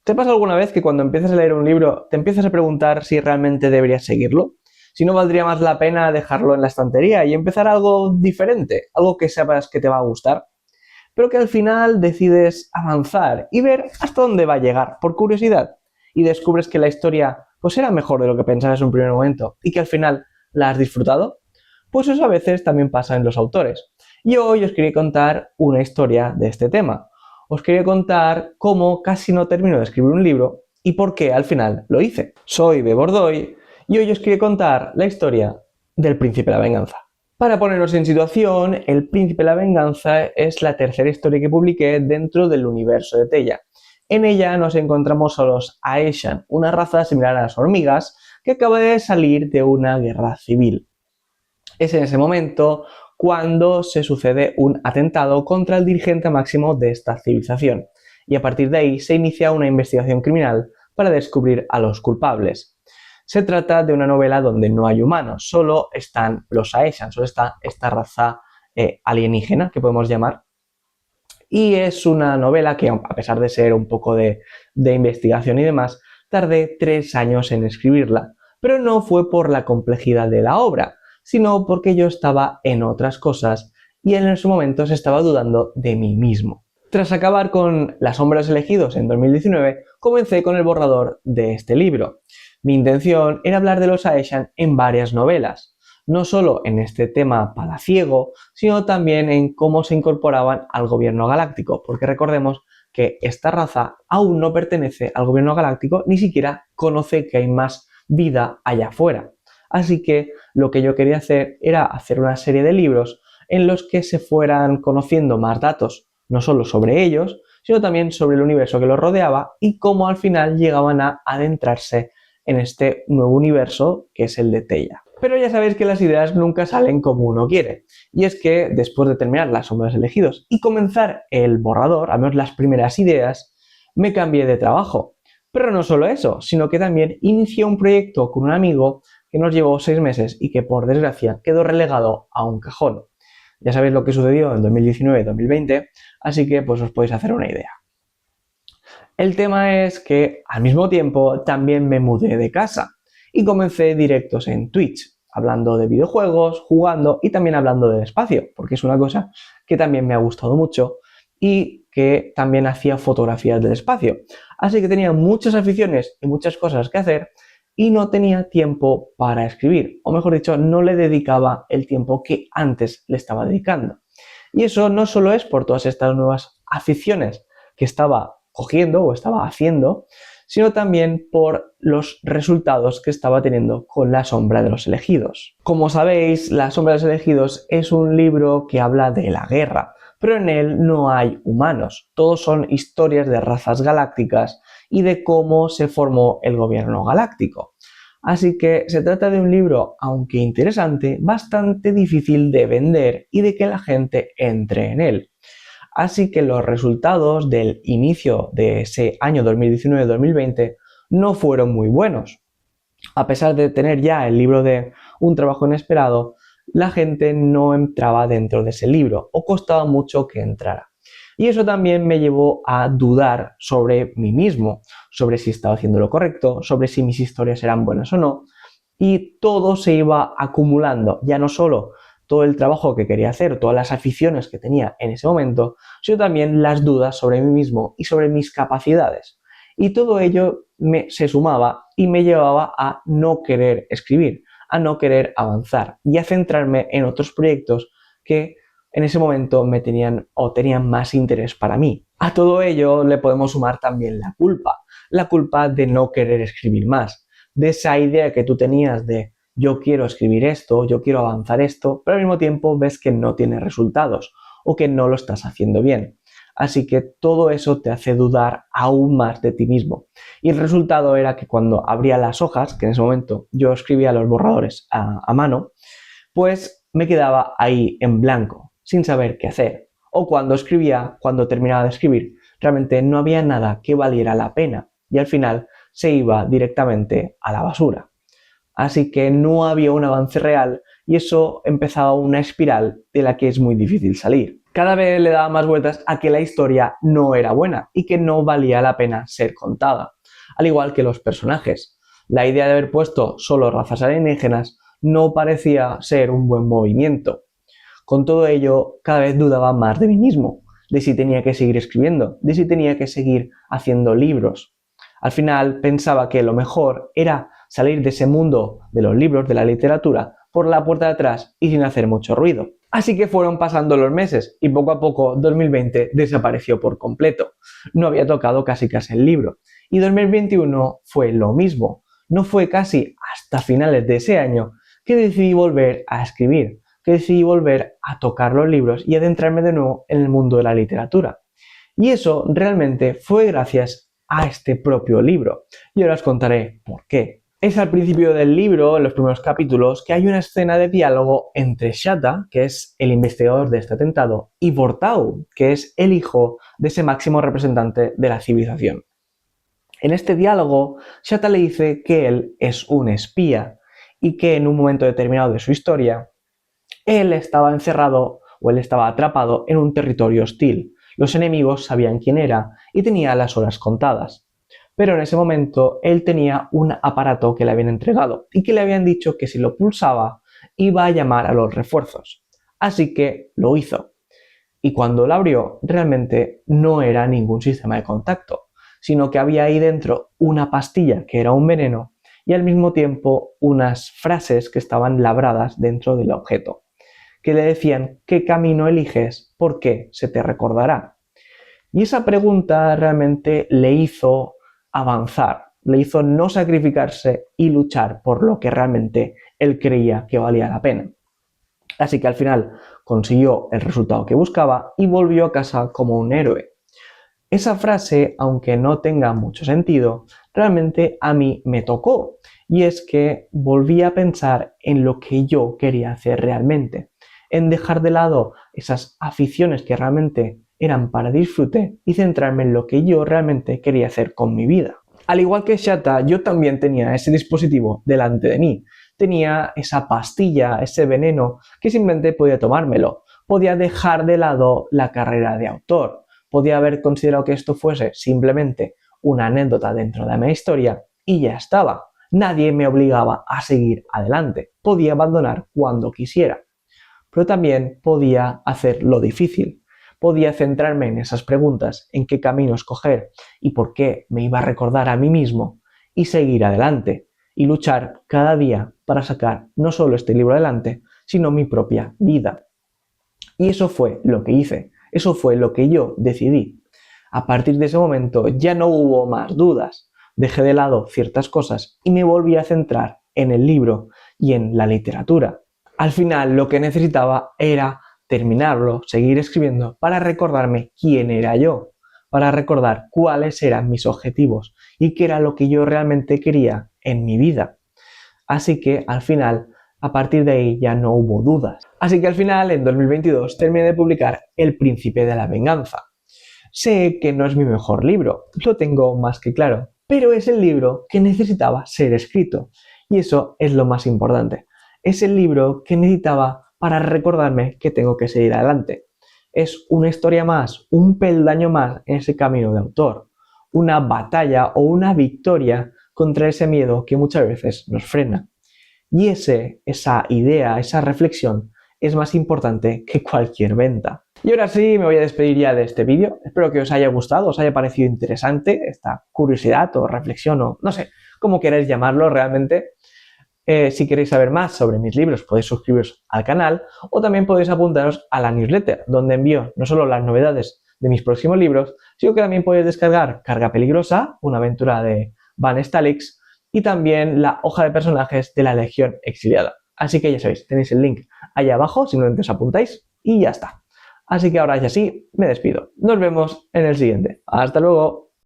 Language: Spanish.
¿Te pasa alguna vez que cuando empiezas a leer un libro te empiezas a preguntar si realmente deberías seguirlo? Si no valdría más la pena dejarlo en la estantería y empezar algo diferente, algo que sepas que te va a gustar, pero que al final decides avanzar y ver hasta dónde va a llegar por curiosidad y descubres que la historia pues era mejor de lo que pensabas en un primer momento y que al final la has disfrutado? Pues eso a veces también pasa en los autores. Y hoy os quería contar una historia de este tema. Os quería contar cómo casi no termino de escribir un libro y por qué al final lo hice. Soy Bebordoy y hoy os quería contar la historia del Príncipe de la Venganza. Para ponernos en situación, El Príncipe de la Venganza es la tercera historia que publiqué dentro del universo de Teia. En ella nos encontramos a los Aeshan, una raza similar a las hormigas que acaba de salir de una guerra civil. Es en ese momento cuando se sucede un atentado contra el dirigente máximo de esta civilización, y a partir de ahí se inicia una investigación criminal para descubrir a los culpables. Se trata de una novela donde no hay humanos, solo están los Aeshan, solo está esta raza alienígena que podemos llamar. Y es una novela que, a pesar de ser un poco de investigación y demás, tardé 3 años en escribirla, pero no fue por la complejidad de la obra, sino porque yo estaba en otras cosas y en esos momentos estaba dudando de mí mismo. Tras acabar con Las Hombres Elegidos en 2019, comencé con el borrador de este libro. Mi intención era hablar de los Aeshan en varias novelas, no solo en este tema palaciego, sino también en cómo se incorporaban al gobierno galáctico, porque recordemos que esta raza aún no pertenece al gobierno galáctico, ni siquiera conoce que hay más vida allá afuera. Así que lo que yo quería hacer era hacer una serie de libros en los que se fueran conociendo más datos, no solo sobre ellos, sino también sobre el universo que los rodeaba y cómo al final llegaban a adentrarse en este nuevo universo que es el de Teia. Pero ya sabéis que las ideas nunca salen como uno quiere. Y es que después de terminar Las Hombres Elegidos y comenzar el borrador, al menos las primeras ideas, me cambié de trabajo. Pero no solo eso, sino que también inicié un proyecto con un amigo que nos llevó 6 meses y que por desgracia quedó relegado a un cajón. Ya sabéis lo que sucedió en 2019 y 2020, así que pues os podéis hacer una idea. El tema es que al mismo tiempo también me mudé de casa y comencé directos en Twitch, hablando de videojuegos, jugando y también hablando del espacio, porque es una cosa que también me ha gustado mucho y que también hacía fotografías del espacio. Así que tenía muchas aficiones y muchas cosas que hacer y no tenía tiempo para escribir, o mejor dicho, no le dedicaba el tiempo que antes le estaba dedicando. Y eso no solo es por todas estas nuevas aficiones que estaba cogiendo o estaba haciendo, sino también por los resultados que estaba teniendo con La Sombra de los Elegidos. Como sabéis, La Sombra de los Elegidos es un libro que habla de la guerra, pero en él no hay humanos, todos son historias de razas galácticas y de cómo se formó el gobierno galáctico. Así que se trata de un libro, aunque interesante, bastante difícil de vender y de que la gente entre en él. Así que los resultados del inicio de ese año 2019-2020 no fueron muy buenos. A pesar de tener ya el libro de Un trabajo inesperado, la gente no entraba dentro de ese libro o costaba mucho que entrara. Y eso también me llevó a dudar sobre mí mismo, sobre si estaba haciendo lo correcto, sobre si mis historias eran buenas o no. Y todo se iba acumulando, ya no solo todo el trabajo que quería hacer, todas las aficiones que tenía en ese momento, sino también las dudas sobre mí mismo y sobre mis capacidades. Y todo ello se sumaba y me llevaba a no querer escribir, a no querer avanzar y a centrarme en otros proyectos que en ese momento tenían más interés para mí. A todo ello le podemos sumar también la culpa de no querer escribir más, de esa idea que tú tenías de yo quiero escribir esto, yo quiero avanzar esto, pero al mismo tiempo ves que no tienes resultados o que no lo estás haciendo bien. Así que todo eso te hace dudar aún más de ti mismo. Y el resultado era que cuando abría las hojas, que en ese momento yo escribía los borradores a mano, pues me quedaba ahí en blanco, sin saber qué hacer. O cuando escribía, cuando terminaba de escribir, realmente no había nada que valiera la pena y al final se iba directamente a la basura. Así que no había un avance real y eso empezaba una espiral de la que es muy difícil salir. Cada vez le daba más vueltas a que la historia no era buena y que no valía la pena ser contada, al igual que los personajes. La idea de haber puesto solo razas alienígenas no parecía ser un buen movimiento. Con todo ello, cada vez dudaba más de mí mismo, de si tenía que seguir escribiendo, de si tenía que seguir haciendo libros. Al final pensaba que lo mejor era salir de ese mundo de los libros, de la literatura, por la puerta de atrás y sin hacer mucho ruido. Así que fueron pasando los meses y poco a poco 2020 desapareció por completo. No había tocado casi el libro. Y 2021 fue lo mismo. No fue casi hasta finales de ese año que decidí volver a escribir, que decidí volver a tocar los libros y adentrarme de nuevo en el mundo de la literatura. Y eso realmente fue gracias a este propio libro. Y ahora os contaré por qué. Es al principio del libro, en los primeros capítulos, que hay una escena de diálogo entre Shatta, que es el investigador de este atentado, y Vortau, que es el hijo de ese máximo representante de la civilización. En este diálogo, Shatta le dice que él es un espía y que en un momento determinado de su historia, él estaba encerrado o él estaba atrapado en un territorio hostil. Los enemigos sabían quién era y tenía las horas contadas. Pero en ese momento él tenía un aparato que le habían entregado y que le habían dicho que si lo pulsaba iba a llamar a los refuerzos. Así que lo hizo. Y cuando lo abrió, realmente no era ningún sistema de contacto, sino que había ahí dentro una pastilla que era un veneno y al mismo tiempo unas frases que estaban labradas dentro del objeto, que le decían qué camino eliges porque se te recordará. Y esa pregunta realmente le hizo avanzar, le hizo no sacrificarse y luchar por lo que realmente él creía que valía la pena. Así que al final consiguió el resultado que buscaba y volvió a casa como un héroe. Esa frase, aunque no tenga mucho sentido, realmente a mí me tocó, y es que volví a pensar en lo que yo quería hacer realmente, en dejar de lado esas aficiones que realmente eran para disfrute y centrarme en lo que yo realmente quería hacer con mi vida. Al igual que Shatta, yo también tenía ese dispositivo delante de mí. Tenía esa pastilla, ese veneno, que simplemente podía tomármelo. Podía dejar de lado la carrera de autor. Podía haber considerado que esto fuese simplemente una anécdota dentro de mi historia y ya estaba. Nadie me obligaba a seguir adelante. Podía abandonar cuando quisiera. Pero también podía hacer lo difícil. Podía centrarme en esas preguntas, en qué camino escoger y por qué me iba a recordar a mí mismo y seguir adelante y luchar cada día para sacar no solo este libro adelante, sino mi propia vida. Y eso fue lo que hice, eso fue lo que yo decidí. A partir de ese momento ya no hubo más dudas, dejé de lado ciertas cosas y me volví a centrar en el libro y en la literatura. Al final lo que necesitaba era terminarlo, seguir escribiendo para recordarme quién era yo, para recordar cuáles eran mis objetivos y qué era lo que yo realmente quería en mi vida. Así que al final, a partir de ahí ya no hubo dudas. Así que al final, en 2022, terminé de publicar El Príncipe de la Venganza. Sé que no es mi mejor libro, lo tengo más que claro, pero es el libro que necesitaba ser escrito. Y eso es lo más importante. Es el libro que necesitaba para recordarme que tengo que seguir adelante. Es una historia más, un peldaño más en ese camino de autor. Una batalla o una victoria contra ese miedo que muchas veces nos frena. Y esa idea, esa reflexión es más importante que cualquier venta. Y ahora sí, me voy a despedir ya de este vídeo. Espero que os haya gustado, os haya parecido interesante esta curiosidad o reflexión o no sé cómo queréis llamarlo realmente. Si queréis saber más sobre mis libros, podéis suscribiros al canal o también podéis apuntaros a la newsletter, donde envío no solo las novedades de mis próximos libros, sino que también podéis descargar Carga Peligrosa, una aventura de Van Stalix, y también la hoja de personajes de la Legión Exiliada. Así que ya sabéis, tenéis el link ahí abajo, simplemente os apuntáis y ya está. Así que ahora ya sí, me despido. Nos vemos en el siguiente. ¡Hasta luego!